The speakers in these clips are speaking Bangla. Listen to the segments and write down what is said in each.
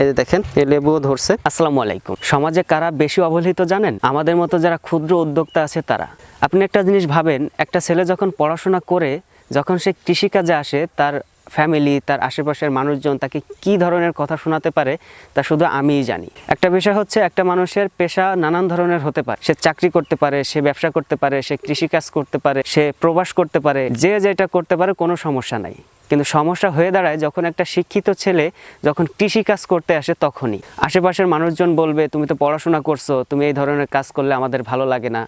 এই যে দেখেন এই লেবুও ধরছে। আসসালামু আলাইকুম। সমাজে কারা বেশি অবহেলিত জানেন? আমাদের মতো যারা ক্ষুদ্র উদ্যোক্তা আছে তারা। আপনি একটা জিনিস ভাবেন, একটা ছেলে যখন পড়াশোনা করে যখন সে কৃষিকাজে আসে, তার ফ্যামিলি, তার আশেপাশের মানুষজন তাকে কি ধরনের কথা শোনাতে পারে তা শুধু আমিই জানি। একটা বিষয় হচ্ছে, একটা মানুষের পেশা নানান ধরনের হতে পারে। সে চাকরি করতে পারে, সে ব্যবসা করতে পারে, সে কৃষিকাজ করতে পারে, সে প্রবাস করতে পারে, যে যেটা করতে পারে কোনো সমস্যা নাই। কিন্তু সমস্যা হয়ে দাঁড়ায় যখন একটা শিক্ষিত ছেলে যখন কৃষিকাজ করতে আসে, তখনই আশেপাশের মানুষজন বলবে, তুমি তো পড়াশোনা করছো, তুমি এই ধরনের কাজ করলে আমাদের ভালো লাগে না।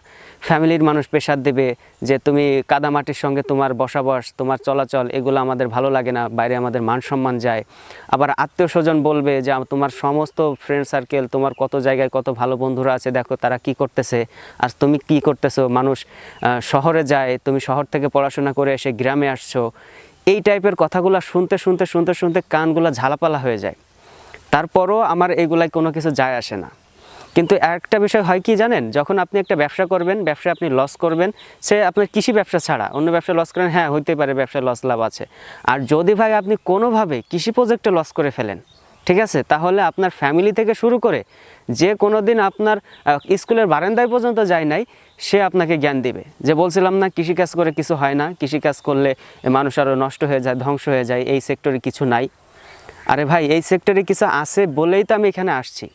ফ্যামিলির মানুষ প্রেশার দেবে যে তুমি কাদামাটির সঙ্গে তোমার বসবাস, তোমার চলাচল, এগুলো আমাদের ভালো লাগে না, বাইরে আমাদের মান সম্মান যায়। আবার আত্মীয় স্বজন বলবে যে তোমার সমস্ত ফ্রেন্ড সার্কেল, তোমার কত জায়গায় কত ভালো বন্ধুরা আছে, দেখো তারা কি করতেছে, আর তুমি কি করতেছো। মানুষ শহরে যায়, তুমি শহর থেকে পড়াশোনা করে এসে গ্রামে আসছো। এই টাইপের কথাগুলো শুনতে শুনতে শুনতে শুনতে কানগুলো ঝালাপালা হয়ে যায়। তারপরও আমার এগুলাই কোনো কিছু যায় আসে না। কিন্তু একটা বিষয় হয় কি জানেন, যখন আপনি একটা ব্যবসা করবেন, ব্যবসায় আপনি লস করবেন, সে আপনার কৃষি ব্যবসা ছাড়া অন্য ব্যবসায় লস করেন, হ্যাঁ হইতে পারে ব্যবসায় লস লাভ আছে। আর যদি ভাই আপনি কোনোভাবে কৃষি প্রজেক্টে লস করে ফেলেন, ঠিক আছে, তাহলে আপনার ফ্যামিলি থেকে শুরু করে যে কোনো দিন আপনার স্কুলের বারান্দায় পর্যন্ত যায় নাই, সে আপনাকে জ্ঞান দিবে যে বলছিলাম না কৃষিকাজ করে কিছু হয় না, কৃষিকাজ করলে মানুষ আরও নষ্ট হয়ে যায়, ধ্বংস হয়ে যায়, এই সেক্টরে কিছু নাই। আরে ভাই, এই সেক্টরে কিছু আছে বলেই তো আমি এখানে আসছি।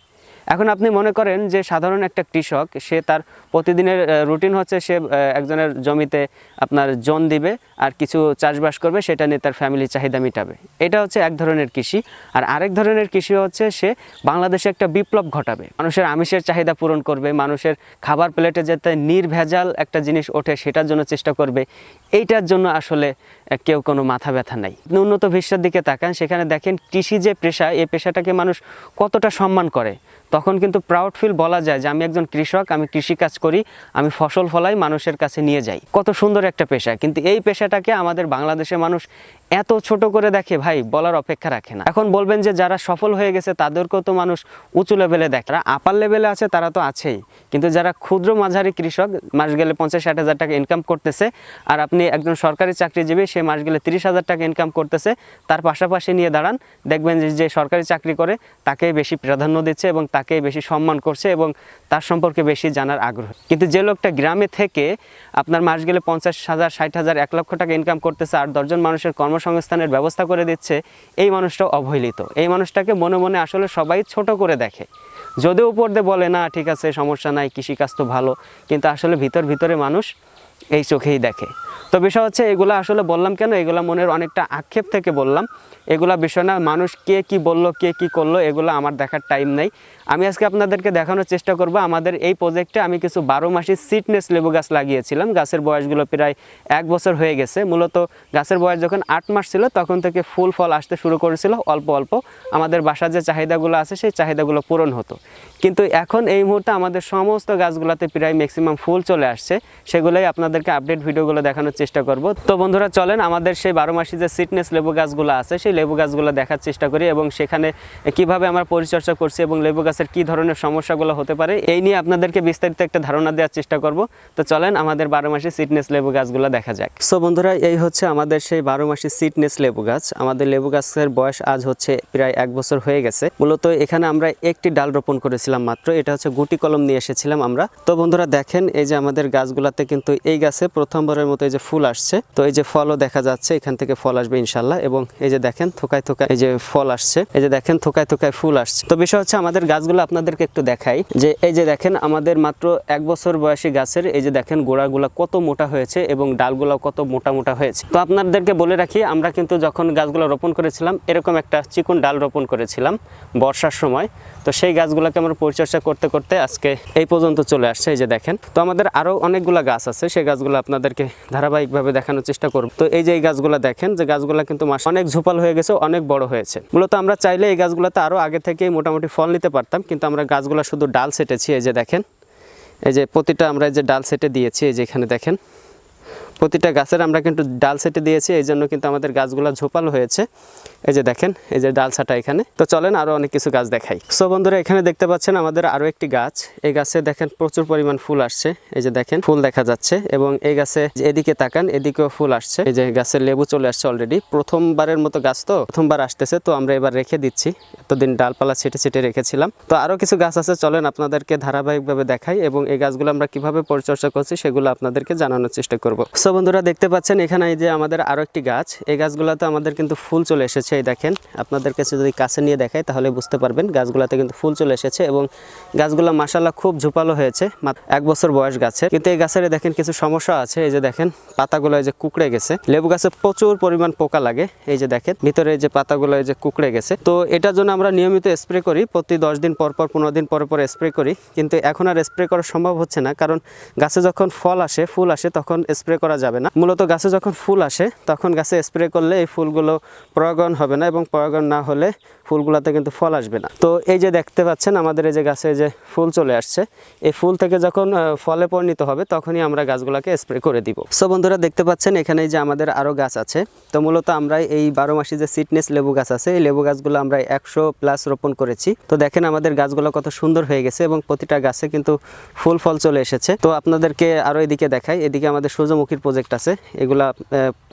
এখন আপনি মনে করেন যে সাধারণ একটা কৃষক, সে তার প্রতিদিনের রুটিন হচ্ছে সে একজনের জমিতে আপনার জন দিবে আর কিছু চাষবাস করবে, সেটা নিয়ে তার ফ্যামিলির চাহিদা মেটাবে। এটা হচ্ছে এক ধরনের কৃষি। আর আরেক ধরনের কৃষি হচ্ছে সে বাংলাদেশে একটা বিপ্লব ঘটাবে, মানুষের আমিষের চাহিদা পূরণ করবে, মানুষের খাবার প্লেটে যাতে নির্ভেজাল একটা জিনিস ওঠে সেটার জন্য চেষ্টা করবে। এইটার জন্য আসলে কেউ কোনো মাথা ব্যথা নাই। উন্নত বিশ্বের দিকে তাকান, সেখানে দেখেন কৃষি যে পেশা, এই পেশাটাকে মানুষ কতটা সম্মান করে। তখন কিন্তু প্রাউড ফিল বলা যায় যে আমি একজন কৃষক, আমি কৃষিকাজ করি, আমি ফসল ফলাই, মানুষের কাছে নিয়ে যাই। কত সুন্দর একটা পেশা। কিন্তু এই পেশাটাকে আমাদের বাংলাদেশের মানুষ এত ছোট করে দেখে, ভাই বলার অপেক্ষা রাখে না। এখন বলবেন যে যারা সফল হয়ে গেছে তাদেরকেও তো মানুষ উঁচু লেভেলে দেখে, যারা আপার লেভেলে আছে তারা তো আছেই, কিন্তু যারা ক্ষুদ্র মাঝারি কৃষক, মাস গেলে 50-60 হাজার টাকা ইনকাম করতেছে, আর আপনি একজন সরকারি চাকরিজীবী, সে মাস গেলে 30 হাজার টাকা ইনকাম করতেছে, তার পাশাপাশি নিয়ে দাঁড়ান, দেখবেন যে সরকারি চাকরি করে তাকেই বেশি প্রাধান্য দিচ্ছে এবং তাকেই বেশি সম্মান করছে এবং তার সম্পর্কে বেশি জানার আগ্রহ। কিন্তু যে লোকটা গ্রামে থেকে আপনার মাস গেলে 50,000, 60,000, 1 লক্ষ টাকা ইনকাম করতেছে আর 10 জন মানুষের কর্মসংস্থানের ব্যবস্থা করে দিচ্ছে, এই মানুষটাও অবহেলিত। এই মানুষটাকে মনে মনে আসলে সবাই ছোট করে দেখে, যদিও উপর দিয়ে বলে না ঠিক আছে সমস্যা নাই, কৃষিকাজ তো ভালো, কিন্তু আসলে ভিতর ভিতরে মানুষ এই চোখেই দেখে। তো বিষয় হচ্ছে, এগুলো আসলে বললাম কেন, এগুলো মনের অনেকটা আক্ষেপ থেকে বললাম, এগুলা বিষয় না। মানুষ কে কি বলল, কে কি করলো, এগুলো আমার দেখার টাইম নেই। আমি আজকে আপনাদেরকে দেখানোর চেষ্টা করব আমাদের এই প্রজেক্টে আমি কিছু 12 মাসি সিডনেস লেবু গাছ লাগিয়েছিলাম। গাছের বয়সগুলো প্রায় 1 বছর হয়ে গেছে। মূলত গাছের বয়স যখন 8 মাস ছিল তখন থেকে ফুল ফল আসতে শুরু করেছিল অল্প অল্প। আমাদের বাসার যে চাহিদাগুলো আছে সেই চাহিদাগুলো পূরণ হতো। কিন্তু এখন এই মুহূর্তে আমাদের সমস্ত গাছগুলোতে প্রায় ম্যাক্সিমাম ফুল চলে আসছে, সেগুলোই আপনাদেরকে আপডেট ভিডিওগুলো দেখানোর চেষ্টা করব। তো বন্ধুরা চলেন আমাদের সেই 12 মাসি যে সিডনেস লেবু গাছগুলো আছে সেই লেবু গাছগুলো দেখার চেষ্টা করি এবং সেখানে কিভাবে আমরা পরিচর্যা করছি এবং লেবু গাছের কি ধরনের সমস্যাগুলো হতে পারে এই নিয়ে আপনাদেরকে বিস্তারিত একটা ধারণা দেওয়ার চেষ্টা করব। তো চলেন আমাদের 12 মাসি সিডনেস লেবু গাছগুলো দেখা যাক। সো বন্ধুরা, এই হচ্ছে আমাদের সেই 12 মাসি সিডনেস লেবু গাছ। আমাদের লেবু গাছের বয়স আজ হচ্ছে প্রায় 1 বছর হয়ে গেছে। মূলত এখানে আমরা একটি ডাল রোপণ করেছিলাম মাত্র, এটা হচ্ছে গুটি কলম নিয়ে এসেছিলাম আমরা। তো বন্ধুরা দেখেন, এই যে আমাদের গাছগুলাতে কিন্তু এই গাছে প্রথমবারের মতো এই যে ফুল আসছে, তো এই যে ফলও দেখা যাচ্ছে, এখান থেকে ফল আসবে ইনশাল্লাহ। এবং এই যে দেখেন থোকায় থোকায় এই যে ফল আসছে, এই যে দেখেন থোকায় থোকায় ফুল আসছে। তো বিষয় হচ্ছে আমাদের গাছগুলো আপনাদেরকে একটু দেখাই, যে এই যে দেখেন আমাদের মাত্র 1 বছর বয়সী গাছের এই যে দেখেন গোড়াগুলো কত মোটা হয়েছে এবং ডালগুলো কত মোটা মোটা হয়েছে। তো আপনাদেরকে বলে রাখি, আমরা কিন্তু যখন গাছগুলো রোপণ করেছিলাম এরকম একটা চিকন ডাল রোপণ করেছিলাম বর্ষার সময়। তো সেই গাছগুলোকে আমরা পরিচর্যা করতে করতে আজকে এই পর্যন্ত চলে আসছে। এই যে দেখেন, তো আমাদের আরো অনেকগুলো গাছ আছে, সেই গাছগুলো আপনাদেরকে ধারাবাহিকভাবে দেখানোর চেষ্টা করব। তো এই যে এই গাছগুলো দেখেন, যে গাছগুলো কিন্তু অনেক ঝোপাল হয়ে গেছে, অনেক বড় হয়েছে। মূলত আমরা চাইলে এই গাছগুলোতে আরো আগে থেকেই মোটামুটি ফল নিতে পারতাম, কিন্তু আমরা গাছগুলো শুধু ডাল সেটেছি। এই যে দেখেন, এই যে প্রতিটা আমরা এই যে ডাল সেটে দিয়েছি, এই যে এখানে দেখেন প্রতিটা গাছের আমরা কিন্তু ডাল সেটে দিয়েছি, এই জন্য কিন্তু আমাদের গাছগুলো ঝোপাল হয়েছে। এই যে দেখেন এই যে ডাল ছাটা এখানে। তো চলেন আরো অনেক কিছু গাছ দেখাই। সো বন্ধুরা এখানে দেখতে পাচ্ছেন আমাদের আরো একটি গাছ। এই গাছে দেখেন প্রচুর পরিমাণ ফুল আসছে। এই যে দেখেন ফুল দেখা যাচ্ছে এবং এই গাছে এদিকে তাকান, এদিকেও ফুল আসছে। এই যে গাছের লেবু চলে আসছে অলরেডি। প্রথমবারের মতো গাছ তো প্রথমবার আসতেছে, তো আমরা এবার রেখে দিচ্ছি। এতদিন ডালপালা ছেটে ছেটে রেখেছিলাম। তো আরো কিছু গাছ আছে, চলেন আপনাদেরকে ধারাবাহিকভাবে দেখাই এবং এই গাছগুলো আমরা কিভাবে পরিচর্যা করছি সেগুলো আপনাদেরকে জানানোর চেষ্টা করব। সো বন্ধুরা দেখতে পাচ্ছেন এখানে এই যে আমাদের আরো একটি গাছ। এই গাছগুলোতে আমাদের কিন্তু ফুল চলে এসেছে। এই দেখেন, আপনাদের কাছে যদি কাছে নিয়ে দেখাই তাহলে বুঝতে পারবেন গাছগুলোতে কিন্তু ফুল চলে এসেছে এবং গাছগুলো মাশাআল্লাহ খুব ঝোপালো হয়েছে। মাত্র 1 বছর বয়স গাছের, কিন্তু এই গাছের দেখেন কিছু সমস্যা আছে। এই যে দেখেন পাতাগুলো এই যে কুকড়ে গেছে। লেবু গাছে প্রচুর পরিমাণ পোকা লাগে। এই যে দেখেন ভিতরে এই যে পাতাগুলো এই যে কুকড়ে গেছে। তো এটার জন্য আমরা নিয়মিত স্প্রে করি, প্রতি 10 দিন পর পর 15 দিন পর পর স্প্রে করি, কিন্তু এখন আর স্প্রে করা সম্ভব হচ্ছে না, কারণ গাছে যখন ফল আসে ফুল আসে তখন স্প্রে করা যাবে না। মূলত গাছে যখন ফুল আসে তখন গাছে স্প্রে করলে এই ফুলগুলো পরাগায়ন হবে না এবং পরাগায়ন না হলে ফুলগুলোতে কিন্তু ফল আসবে না। তো এই যে দেখতে পাচ্ছেন আমাদের এই যে গাছে যে ফুল চলে আসছে, এই ফুল থেকে যখন ফলে পরিণত হবে তখনই আমরা গাছগুলোকে স্প্রে করে দিব। সো বন্ধুরা দেখতে পাচ্ছেন এখানে যে আমাদের আরো গাছ আছে। তো মূলত আমরা এই 12 মাসি যে সিডনেস লেবু গাছ আছে, এই লেবু গাছগুলো আমরা 100+ রোপণ করেছি। তো দেখেন আমাদের গাছগুলো কত সুন্দর হয়ে গেছে এবং প্রতিটা গাছে কিন্তু ফুল ফল চলে এসেছে। তো আপনাদেরকে আরো এদিকে দেখাই, এদিকে আমাদের সূর্যমুখীর প্রজেক্ট আছে, এগুলা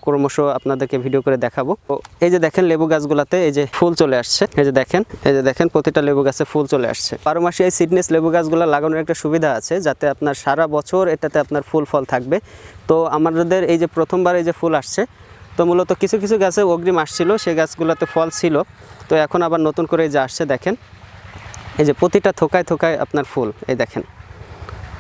ক্রমশ আপনাদেরকে ভিডিও করে দেখাবো। তো এই যে দেখেন লেবু গাছগুলাতে এই যে ফুল চলে আসছে। এই যে দেখেন প্রতিটা লেবু গাছে ফুল চলে আসছে। 12 মাসি এই সিডনেস লেবু গাছগুলো লাগানোর একটা সুবিধা আছে, যাতে আপনার সারা বছর এটাতে আপনার ফুল ফল থাকবে। তো আমাদের এই যে প্রথমবার এই যে ফুল আসছে, তো মূলত কিছু কিছু গাছে অগ্রিম আসছিল, সেই গাছগুলোতে ফল ছিল। তো এখন আবার নতুন করে এই যে আসছে, দেখেন এই যে প্রতিটা থোকায় থোকায় আপনার ফুল, এই দেখেন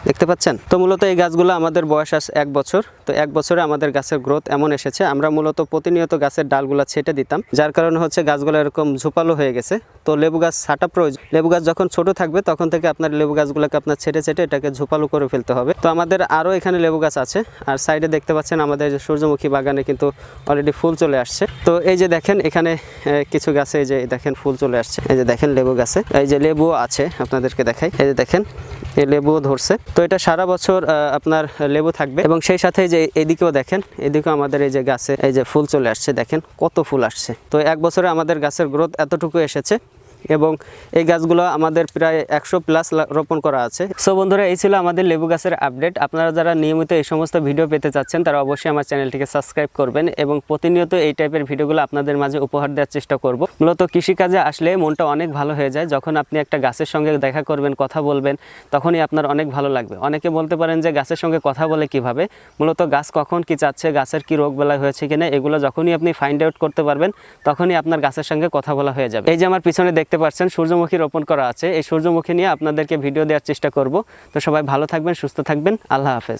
দেখতে পাচ্ছেন। তো মূলত এই গাছগুলো আমাদের বয়স আছে 1 বছর। তো 1 বছরে আমাদের গাছের গ্রোথ এমন এসেছে, আমরা মূলত প্রতিনিয়ত গাছের ডালগুলো ছেটে দিতাম, যার কারণে হচ্ছে গাছগুলো এরকম ঝোপালো হয়ে গেছে। তো লেবু গাছ ছাটা প্রয়োজন। লেবু গাছ যখন ছোট থাকবে তখন থেকে আপনার লেবু গাছগুলোকে আপনার ছেটে ছেটে এটাকে ঝোপালো করে ফেলতে হবে। তো আমাদের আরও এখানে লেবু গাছ আছে, আর সাইডে দেখতে পাচ্ছেন আমাদের যে সূর্যমুখী বাগানে কিন্তু অলরেডি ফুল চলে আসছে। তো এই যে দেখেন এখানে কিছু গাছে এই যে দেখেন ফুল চলে আসছে। এই যে দেখেন লেবু গাছে এই যে লেবু আছে, আপনাদেরকে দেখাই। এই যে দেখেন এই লেবুও ধরছে। তো এটা সারা বছর আপনার লেবু থাকবে এবং সেই সাথে যে এদিকেও দেখেন, এদিকেও আমাদের এই যে গাছে এই যে ফুল চলে আসছে, দেখেন কত ফুল আসছে। তো 1 বছরে আমাদের গাছের গ্রোথ এতটুকু এসেছে এবং এই গাছগুলো আমাদের প্রায় 100+ রোপণ করা আছে। সো বন্ধুরা এই ছিল আমাদের লেবু গাছের আপডেট। আপনারা যারা নিয়মিত এই সমস্ত ভিডিও পেতে চাচ্ছেন তারা অবশ্যই আমার চ্যানেলটিকে সাবস্ক্রাইব করবেন এবং প্রতিনিয়ত এই টাইপের ভিডিওগুলো আপনাদের মাঝে উপহার দেওয়ার চেষ্টা করব। মূলত কৃষিকাজে আসলে মনটা অনেক ভালো হয়ে যায়, যখন আপনি একটা গাছের সঙ্গে দেখা করবেন, কথা বলবেন, তখনই আপনার অনেক ভালো লাগবে। অনেকে বলতে পারেন যে গাছের সঙ্গে কথা বলে কিভাবে, মূলত গাছ কখন কি চাচ্ছে, গাছের কি রোগ বেলা হয়েছে কিনা, এগুলো যখনই আপনি ফাইন্ড আউট করতে পারবেন তখনই আপনার গাছের সঙ্গে কথা বলা হয়ে যাবে। এই যে আমার পিছনে দেখতে পাচ্ছেন সূর্যমুখী রোপণ করা আছে, এই সূর্যমুখী নিয়ে আপনাদেরকে ভিডিও দেওয়ার চেষ্টা করব। তো সবাই ভালো থাকবেন, সুস্থ থাকবেন, আল্লাহ হাফেজ।